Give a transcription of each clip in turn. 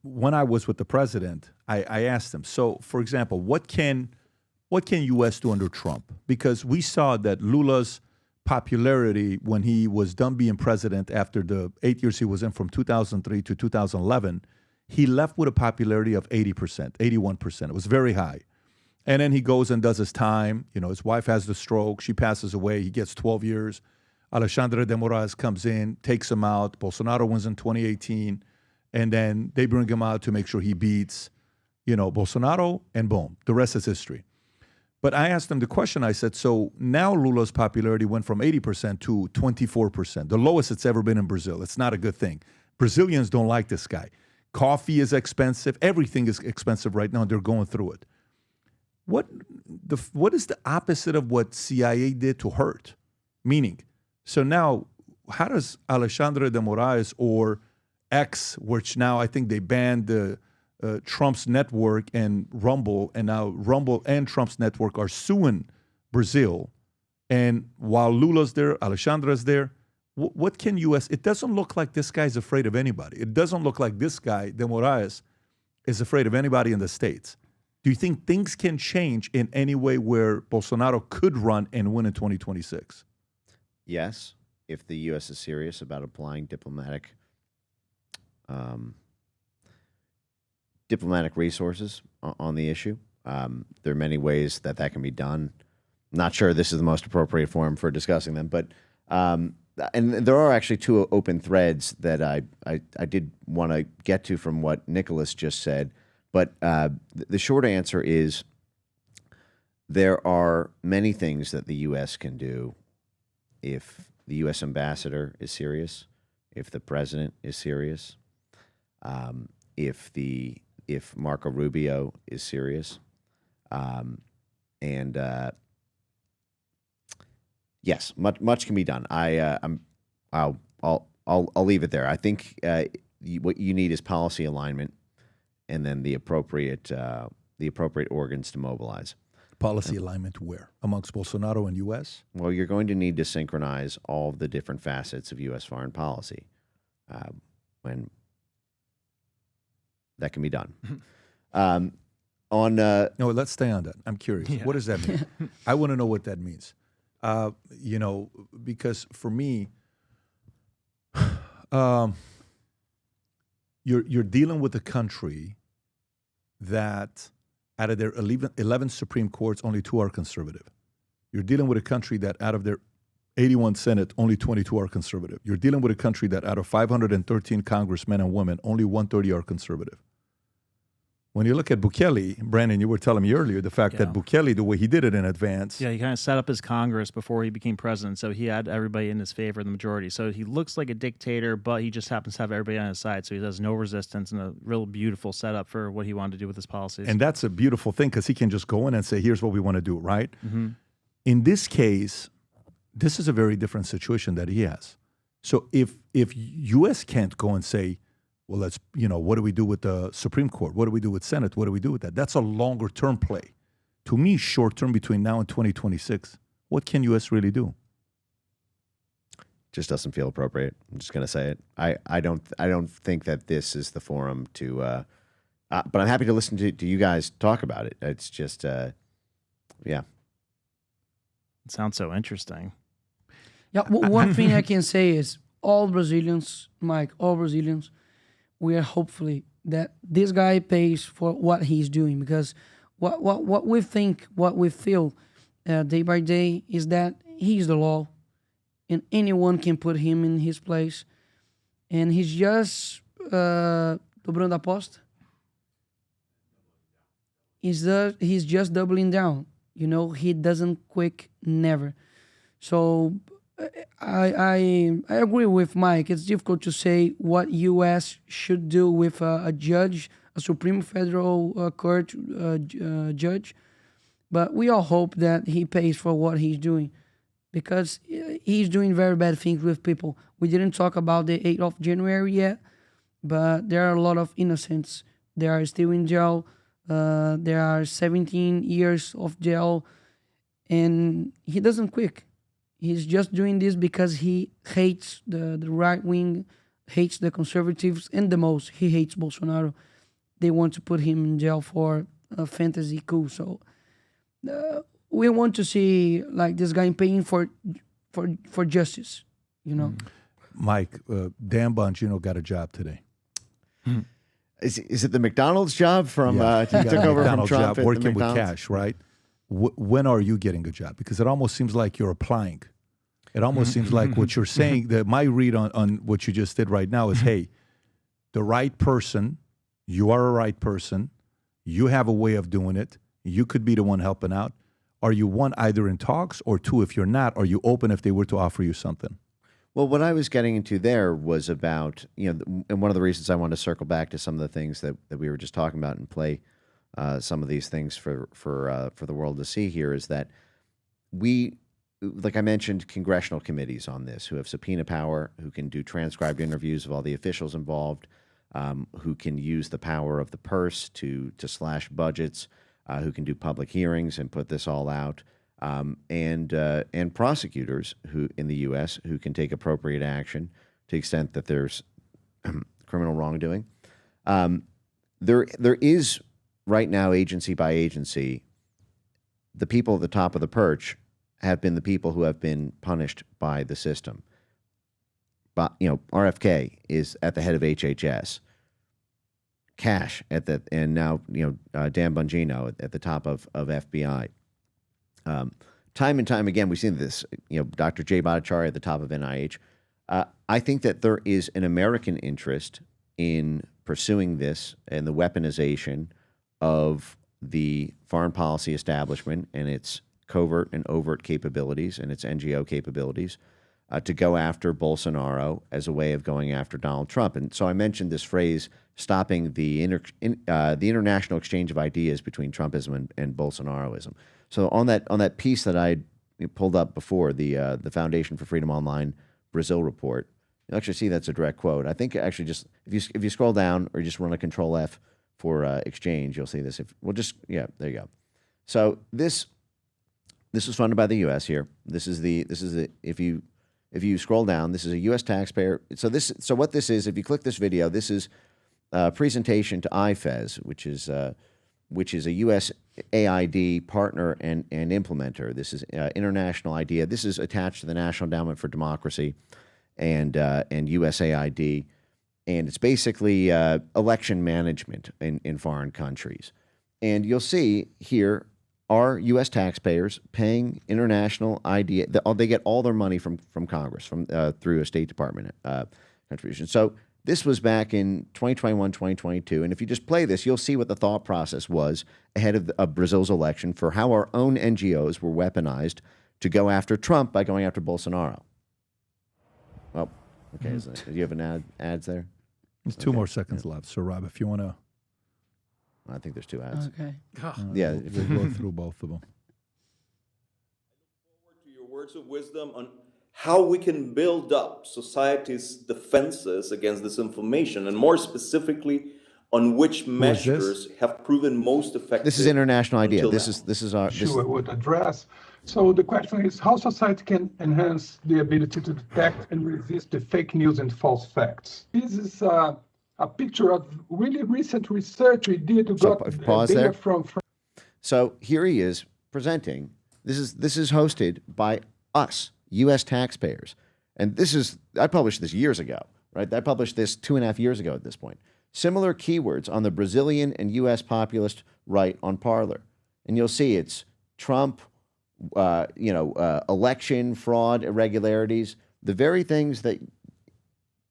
when I was with the president, I asked him, so for example, what can U.S. do under Trump? Because we saw that Lula's popularity when he was done being president after the 8 years he was in from 2003 to 2011, he left with a popularity of 80%, 81%. It was very high. And then he goes and does his time. You know, his wife has the stroke. She passes away. He gets 12 years. Alexandre de Moraes comes in, takes him out. Bolsonaro wins in 2018. And then they bring him out to make sure he beats, you know, Bolsonaro, and boom, the rest is history. But I asked him the question, I said, so now Lula's popularity went from 80% to 24%, the lowest it's ever been in Brazil. It's not a good thing. Brazilians don't like this guy. Coffee is expensive. Everything is expensive right now. They're going through it. What is the opposite of what CIA did to hurt? Meaning, so now how does Alexandre de Moraes or X, which now I think they banned the Trump's network and Rumble, and now Rumble and Trump's network are suing Brazil. And while Lula's there, Alexandre's there, what can U.S. It doesn't look like this guy's afraid of anybody. It doesn't look like this guy, de Moraes, is afraid of anybody in the States. Do you think things can change in any way where Bolsonaro could run and win in 2026? Yes, if the U.S. is serious about applying diplomatic resources on the issue. There are many ways that can be done. Not sure this is the most appropriate forum for discussing them, but and there are actually two open threads that I did want to get to from what Nicholas just said. But the short answer is there are many things that the U.S. can do if the U.S. ambassador is serious, if the president is serious, if Marco Rubio is serious, and yes, much can be done. I'll leave it there. I think what you need is policy alignment, and then the appropriate organs to mobilize. Policy alignment where? Amongst Bolsonaro and U.S.? Well, you're going to need to synchronize all of the different facets of U.S. foreign policy when that can be done. No, let's stay on that. I'm curious. Yeah. What does that mean? I want to know what that means. You know, because for me, you're dealing with a country that out of their 11 Supreme Courts, only 2 are conservative. You're dealing with a country that out of their 81 Senate, only 22 are conservative. You're dealing with a country that out of 513 congressmen and women, only 130 are conservative. When you look at Bukele, Brandon, you were telling me earlier the fact that Bukele, the way he did it in advance. Yeah, he kind of set up his Congress before he became president, so he had everybody in his favor, the majority. So he looks like a dictator, but he just happens to have everybody on his side, so he has no resistance and a real beautiful setup for what he wanted to do with his policies. And that's a beautiful thing because he can just go in and say, here's what we want to do, right? Mm-hmm. In this case, this is a very different situation that he has. So if U.S. can't go and say, well, let's, what do we do with the Supreme Court? What do we do with Senate? What do we do with that? That's a longer term play. To me, short term between now and 2026, what can U.S. really do? Just doesn't feel appropriate. I'm just going to say it. I don't think that this is the forum to, but I'm happy to listen to you guys talk about it. It's just, yeah. It sounds so interesting. Yeah, one thing I can say is all Brazilians, Mike, all Brazilians, we are hopefully that this guy pays for what he's doing, because what we think, what we feel day by day is that he's the law and anyone can put him in his place. And he's just dobrando a aposta. He's just doubling down. He doesn't quit, never. So I agree with Mike. It's difficult to say what U.S. should do with a judge, a Supreme Federal Court judge, but we all hope that he pays for what he's doing, because he's doing very bad things with people. We didn't talk about the 8th of January yet, but there are a lot of innocents. They are still in jail. There are 17 years of jail, and he doesn't quit. He's just doing this because he hates the right wing, hates the conservatives, and the most, he hates Bolsonaro. they want to put him in jail for a fantasy coup. So we want to see like this guy paying for justice, you know. Mike, Dan Bongino got a job today. Is it the McDonald's job from Yeah, he he got took a over from McDonald's Trump job at the working with McDonald's? cash, right? When are you getting a job? Because it almost seems like you're applying. It almost seems like what you're saying, that my read on what you just did right now is, hey, the right person, you are a right person, you have a way of doing it, you could be the one helping out. Are you one, either in talks, or two, if you're not, are you open if they were to offer you something? Well, what I was getting into there was about, and one of the reasons I wanted to circle back to some of the things that we were just talking about and play some of these things for the world to see here is that we, like I mentioned, congressional committees on this who have subpoena power, who can do transcribed interviews of all the officials involved, who can use the power of the purse to slash budgets, who can do public hearings and put this all out. And prosecutors who in the U.S. who can take appropriate action to the extent that there's criminal wrongdoing. There is right now, agency by agency, the people at the top of the perch have been the people who have been punished by the system. But RFK is at the head of HHS. Cash and now Dan Bongino at the top of FBI. Time and time again, we've seen this. Dr. Jay Bhattacharya at the top of NIH. I think that there is an American interest in pursuing this and the weaponization of the foreign policy establishment and its covert and overt capabilities and its NGO capabilities to go after Bolsonaro as a way of going after Donald Trump. And so I mentioned this phrase, stopping the international exchange of ideas between Trumpism and Bolsonaroism. So on that piece that I pulled up before, the Foundation for Freedom Online Brazil report, you'll actually see that's a direct quote. I think actually just if you scroll down or you just run a Control F for exchange, you'll see this. There you go. So this was funded by the U.S. here. This is the if you scroll down, this is a U.S. taxpayer. So what this is, if you click this video, this is a presentation to IFES, which is a USAID partner and implementer. This is international idea. This is attached to the National Endowment for Democracy and USAID, and it's basically election management in foreign countries. And you'll see here are U.S. taxpayers paying international idea. They get all their money from Congress through a State Department contribution. So this was back in 2021, 2022. And if you just play this, you'll see what the thought process was ahead of Brazil's election for how our own NGOs were weaponized to go after Trump by going after Bolsonaro. Well, okay. Do you have an ads there? There's 2 more seconds left. So, Rob, if you want to... I think there's 2 ads. Okay. Yeah. We'll go through both of them. Forward to your words of wisdom on how we can build up society's defenses against disinformation, and more specifically, on which measures have proven most effective. This is international idea. This is our. Sure, would address. So the question is how society can enhance the ability to detect and resist the fake news and false facts. This is a picture of really recent research we did to get pause data there. from. So here he is presenting. This is hosted by us, U.S. taxpayers, and I published this years ago, right? I published this 2.5 years ago at this point. Similar keywords on the Brazilian and U.S. populist right on Parler, and you'll see it's Trump, election fraud, irregularities, the very things that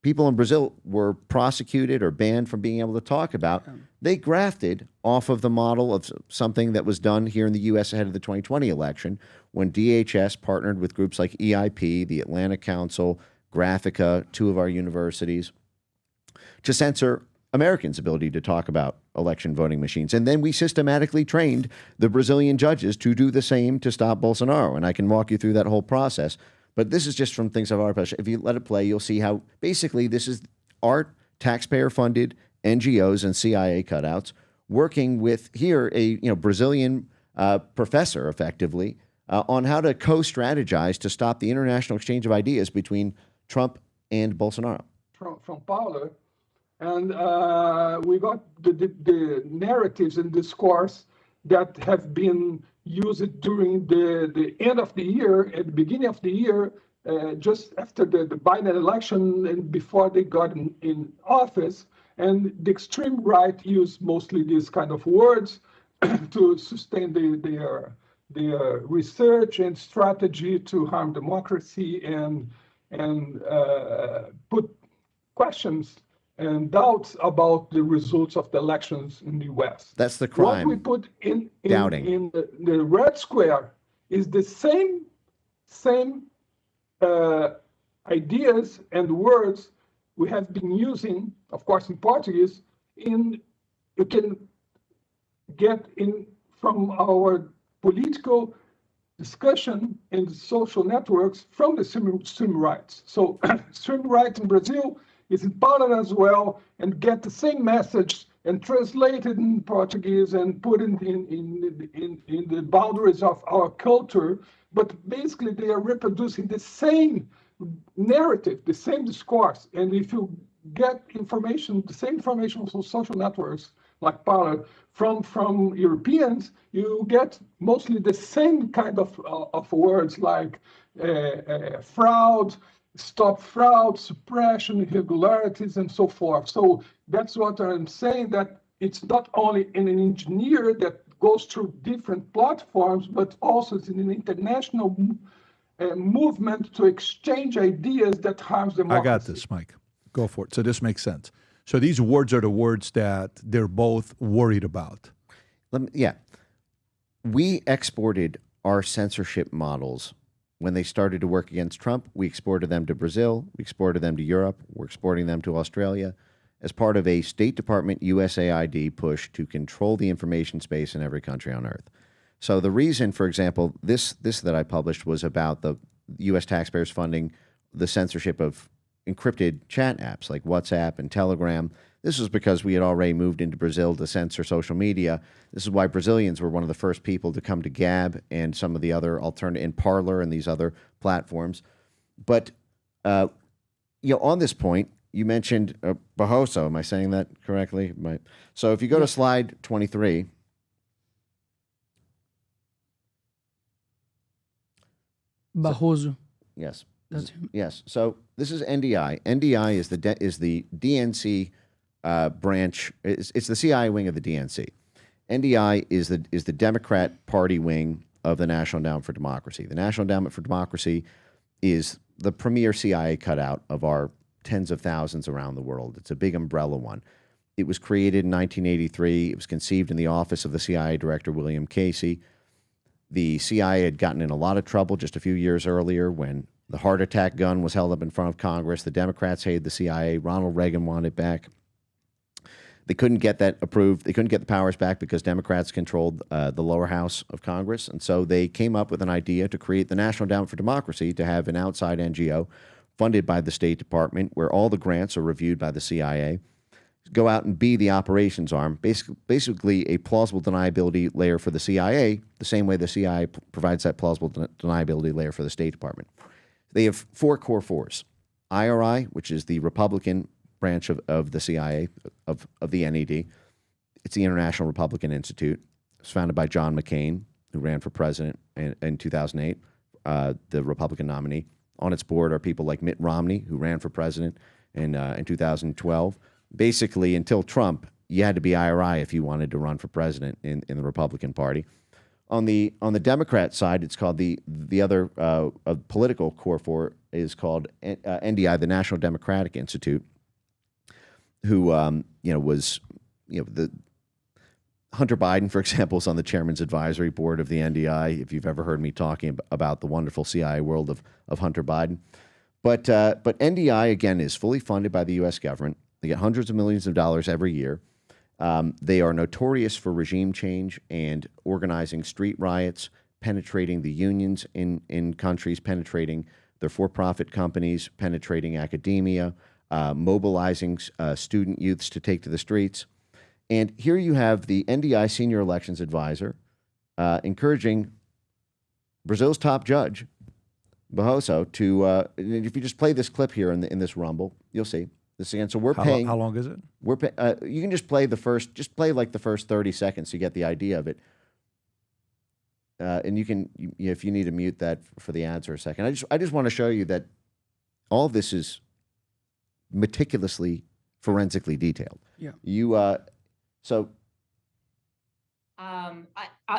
people in Brazil were prosecuted or banned from being able to talk about. They grafted off of the model of something that was done here in the U.S. ahead of the 2020 election when DHS partnered with groups like EIP, the Atlantic Council, Graphica, 2 of our universities, to censor Americans' ability to talk about election voting machines. And then we systematically trained the Brazilian judges to do the same to stop Bolsonaro. And I can walk you through that whole process. But this is just from things I've already published. If you let it play, you'll see how basically this is our taxpayer-funded NGOs and CIA cutouts working with here a Brazilian professor, effectively, on how to co-strategize to stop the international exchange of ideas between Trump and Bolsonaro. From Paulo, And we got the narratives and discourse that have been used during the end of the year, at the beginning of the year, just after the Biden election and before they got in office. And the extreme right used mostly these kind of words to sustain their research and strategy to harm democracy and put questions and doubts about the results of the elections in the U.S. That's the crime. What we put in Doubting. in the red square is the same ideas and words we have been using, of course, in Portuguese. You can get in from our political discussion in the social networks from the extreme rights. So extreme right in Brazil is important as well, and get the same message and translate it in Portuguese and put it in the boundaries of our culture. But basically, they are reproducing the same narrative, the same discourse. And if you get information, the same information from social networks like Parler from Europeans, you get mostly the same kind of words like fraud, stop fraud, suppression, irregularities, and so forth. So that's what I'm saying, that it's not only an engineer that goes through different platforms, but also it's an international movement to exchange ideas that harms democracy. I got this, Mike. Go for it. So this makes sense. So these words are the words that they're both worried about. We exported our censorship models when they started to work against Trump. We exported them to Brazil. We exported them to Europe. We're exporting them to Australia as part of a State Department USAID push to control the information space in every country on earth. So the reason, for example, this that I published was about the U.S. taxpayers funding the censorship of encrypted chat apps like WhatsApp and Telegram. This was because we had already moved into Brazil to censor social media. This is why Brazilians were one of the first people to come to Gab and some of the other alternative, in Parler and these other platforms. But on this point, you mentioned Barroso. Am I saying that correctly? So if you go to slide 23. Barroso. Yes. That's him. Yes. So this is NDI. NDI is the DNC branch. It's the CIA wing of the DNC. NDI is the Democrat Party wing of the National Endowment for Democracy. The National Endowment for Democracy is the premier CIA cutout of our tens of thousands around the world. It's a big umbrella one. It was created in 1983. It was conceived in the office of the CIA director, William Casey. The CIA had gotten in a lot of trouble just a few years earlier when the heart attack gun was held up in front of Congress. The Democrats hated the CIA. Ronald Reagan wanted it back. They couldn't get that approved. They couldn't get the powers back because Democrats controlled the lower house of Congress. And so they came up with an idea to create the National Endowment for Democracy, to have an outside NGO funded by the State Department where all the grants are reviewed by the CIA, go out and be the operations arm, basically a plausible deniability layer for the CIA, the same way the CIA provides that plausible deniability layer for the State Department. They have four core force. IRI, which is the Republican branch of the CIA, of the NED. It's the International Republican Institute. It was founded by John McCain, who ran for president in 2008, the Republican nominee. On its board are people like Mitt Romney, who ran for president in 2012. Basically, until Trump, you had to be IRI if you wanted to run for president in the Republican Party. On the Democrat side, it's called the other political core for is called NDI, the National Democratic Institute, who was the Hunter Biden, for example, is on the chairman's advisory board of the NDI. If you've ever heard me talking about the wonderful CIA world of Hunter Biden, but NDI again is fully funded by the U.S. government. They get hundreds of millions of dollars every year. They are notorious for regime change and organizing street riots, penetrating the unions in countries, penetrating their for-profit companies, penetrating academia, mobilizing student youths to take to the streets. And here you have the NDI senior elections advisor encouraging Brazil's top judge, Barroso, to, if you just play this clip here in this rumble, you'll see. this again. So we're paying. How long is it? You can just play like the first 30 seconds to get the idea of it. And you can, if you need to mute that for the ads for a second. I just want to show you that all of this is meticulously, forensically detailed. Yeah.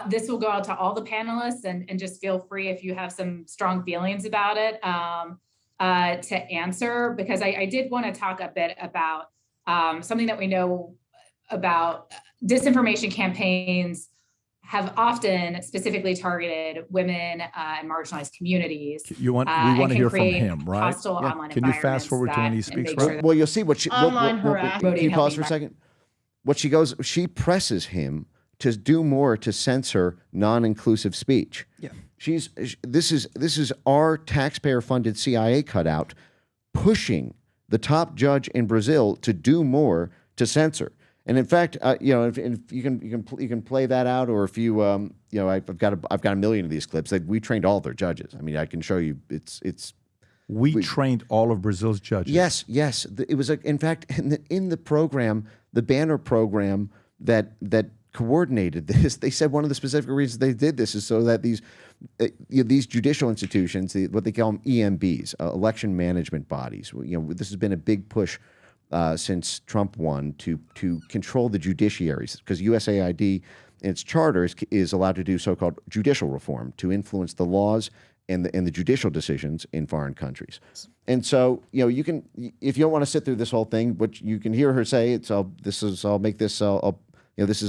This will go out to all the panelists, and just feel free if you have some strong feelings about it to answer, because I did want to talk a bit about something that we know about. Disinformation campaigns have often specifically targeted women and marginalized communities. We want to hear from him, right? Hostile online Can you fast forward to when he speaks? Right? Well, you'll see what she. Online can you pause for a second? She presses him to do more to censor non-inclusive speech. Yeah. This is our taxpayer-funded CIA cutout pushing the top judge in Brazil to do more to censor. And in fact, if you can play that out, or if you I've got a million of these clips. We trained all their judges. I mean, I can show you. We trained all of Brazil's judges. Yes. It was in fact in the program, the banner program that coordinated this. They said one of the specific reasons they did this is so that these judicial institutions, what they call them EMBs, election management bodies. This has been a big push since Trump won to control the judiciaries, because USAID in its charter is allowed to do so-called judicial reform to influence the laws and the judicial decisions in foreign countries. And so, you can, if you don't want to sit through this whole thing, but you can hear her say this is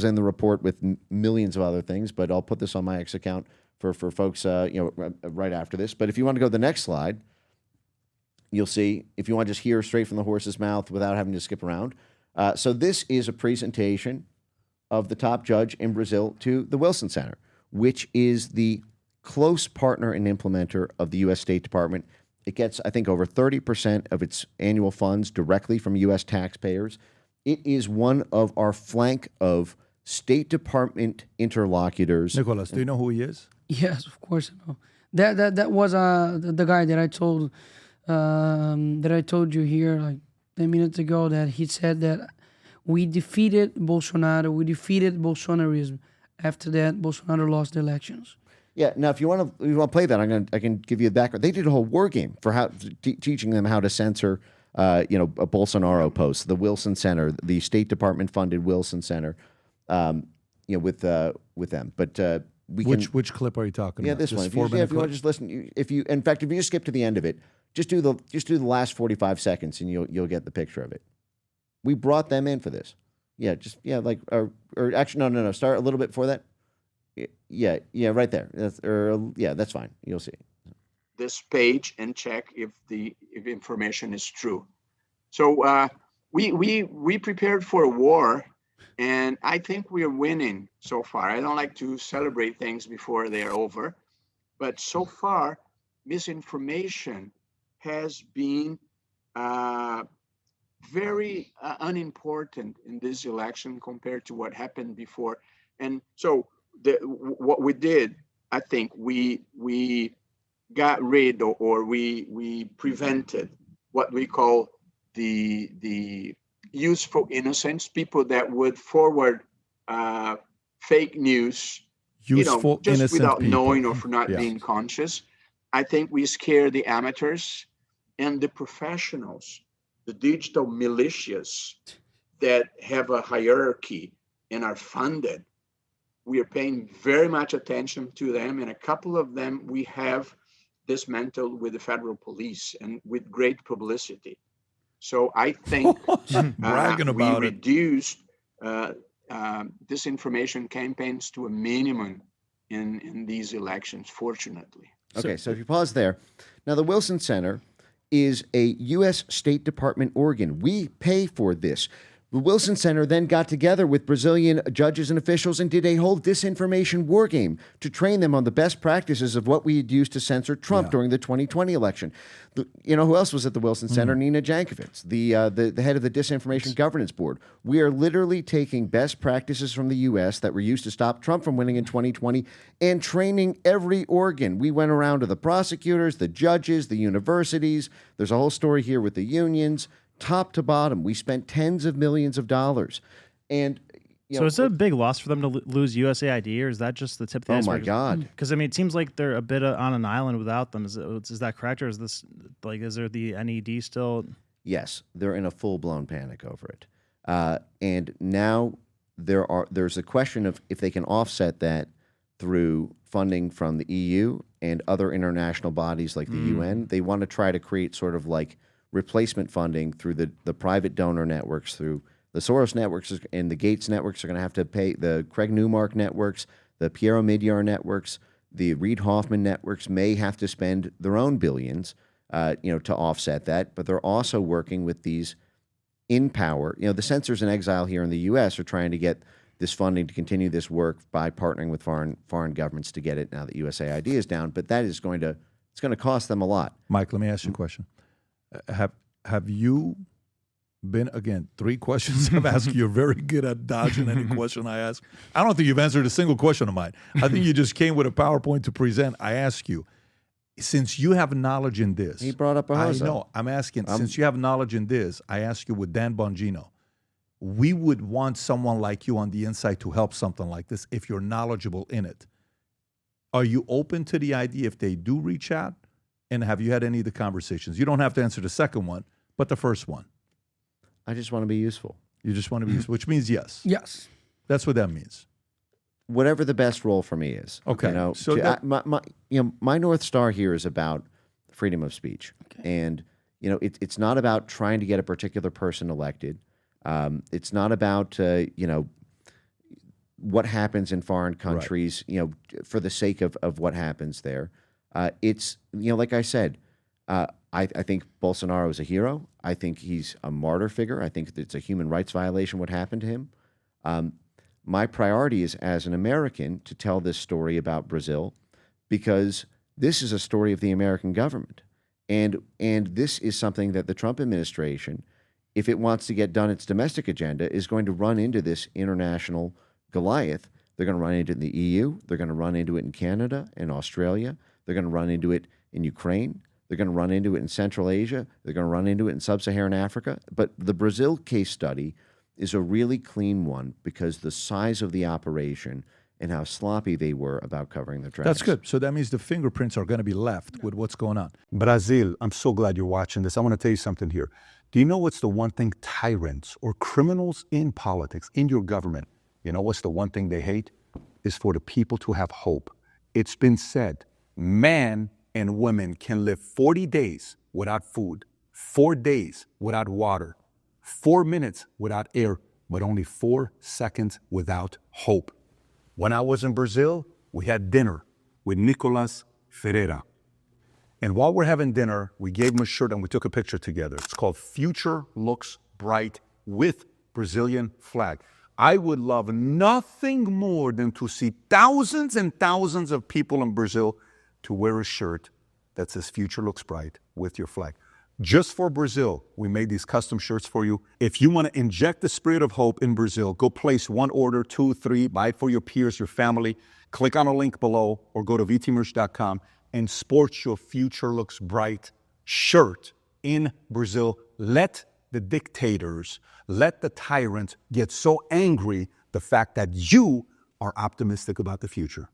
in the report with millions of other things, but I'll put this on my X account for folks, right after this. But if you want to go to the next slide, you'll see, if you want to just hear straight from the horse's mouth without having to skip around. So this is a presentation of the top judge in Brazil to the Wilson Center, which is the close partner and implementer of the U.S. State Department. It gets, I think, over 30% of its annual funds directly from U.S. taxpayers. It is one of our flank of State Department interlocutors. Nicholas, do you know who he is? Yes, of course I know. That was the guy that I told you here like 10 minutes ago, that he said that we defeated Bolsonaro, we defeated Bolsonarism. After that, Bolsonaro lost the elections. Yeah. Now, if you want to play that, I can give you a background. They did a whole war game for teaching them how to censor, a Bolsonaro post. The Wilson Center, the State Department funded Wilson Center, with them. But which clip are you talking about? Yeah, this one. If you want to just listen, if you just skip to the end of it, just do the last 45 seconds, and you'll get the picture of it. We brought them in for this. Yeah, or actually no. Start a little bit before that. Yeah, right there. That's fine. You'll see. This page and check if information is true. So we prepared for a war, and I think we are winning so far. I don't like to celebrate things before they are over, but so far misinformation has been very unimportant in this election compared to what happened before. And so what we did, I think we got rid or we prevented what we call the useful innocents, people that would forward fake news, useful just innocent without people. knowing or for not being conscious. I think we scare the amateurs and the professionals, the digital militias that have a hierarchy and are funded. We are paying very much attention to them, and a couple of them we have dismantled with the federal police and with great publicity. So I think bragging we about it. reduced disinformation campaigns to a minimum in these elections, fortunately. Okay, so if you pause there. Now, the Wilson Center is a U.S. State Department organ. We pay for this. The Wilson Center then got together with Brazilian judges and officials and did a whole disinformation war game to train them on the best practices of what we had used to censor Trump during the 2020 election. Who else was at the Wilson Center? Nina Jankovic, the head of the Disinformation Governance Board. We are literally taking best practices from the U.S. that were used to stop Trump from winning in 2020 and training every organ. We went around to the prosecutors, the judges, the universities. There's a whole story here with the unions, top to bottom. We spent tens of millions of dollars. And so is it a big loss for them to lose USAID, or is that just the tip of the iceberg? Oh, my God. Because, I mean, it seems like they're a bit on an island without them. Is that correct, or is this, like, is there the NED still? Yes, they're in a full-blown panic over it. And now there's a question of if they can offset that through funding from the EU and other international bodies like the UN. They want to try to create sort of like replacement funding through the private donor networks, through the Soros networks and the Gates networks are going to have to pay, the Craig Newmark networks, the Piero Midyar networks, the Reid Hoffman networks may have to spend their own billions, to offset that. But they're also working with these in power. The censors in exile here in the U.S. are trying to get this funding to continue this work by partnering with foreign governments to get it now that USAID is down. But that is going to cost them a lot. Mike, let me ask you a question. Have you been, again, 3 questions I've asked you. You're very good at dodging any question I ask. I don't think you've answered a single question of mine. I think you just came with a PowerPoint to present. I ask you, since you have knowledge in this. He brought up a I know. I'm asking, since you have knowledge in this, I ask you with Dan Bongino, we would want someone like you on the inside to help something like this if you're knowledgeable in it. Are you open to the idea if they do reach out? And have you had any of the conversations? You don't have to answer the second one, but the first one. I just want to be useful. You just want to be useful, which means yes. Yes. That's what that means. Whatever the best role for me is. Okay. So my North Star here is about freedom of speech. Okay. And, it's not about trying to get a particular person elected. It's not about, what happens in foreign countries, right, for the sake of what happens there. It's, like I said, I think Bolsonaro is a hero. I think he's a martyr figure. I think it's a human rights violation what happened to him. My priority is, as an American, to tell this story about Brazil, because this is a story of the American government. And this is something that the Trump administration, if it wants to get done its domestic agenda, is going to run into this international Goliath. They're going to run into it in the EU. They're going to run into it in Canada and Australia. They're going to run into it in Ukraine. They're going to run into it in Central Asia. They're going to run into it in Sub-Saharan Africa. But the Brazil case study is a really clean one because the size of the operation and how sloppy they were about covering the tracks. That's good. So that means the fingerprints are going to be left with what's going on. Brazil, I'm so glad you're watching this. I want to tell you something here. Do you know what's the one thing tyrants or criminals in politics, in your government, what's the one thing they hate? Is for the people to have hope. It's been said, man and women can live 40 days without food, 4 days without water, 4 minutes without air, but only 4 seconds without hope. When I was in Brazil, we had dinner with Nicolas Ferreira. And while we're having dinner, we gave him a shirt and we took a picture together. It's called Future Looks Bright with Brazilian flag. I would love nothing more than to see thousands and thousands of people in Brazil to wear a shirt that says Future Looks Bright with your flag. Just for Brazil, we made these custom shirts for you. If you want to inject the spirit of hope in Brazil, go place 1 order, 2, 3, buy it for your peers, your family. Click on a link below or go to vtmerch.com and sport your Future Looks Bright shirt in Brazil. Let the dictators, let the tyrants get so angry the fact that you are optimistic about the future.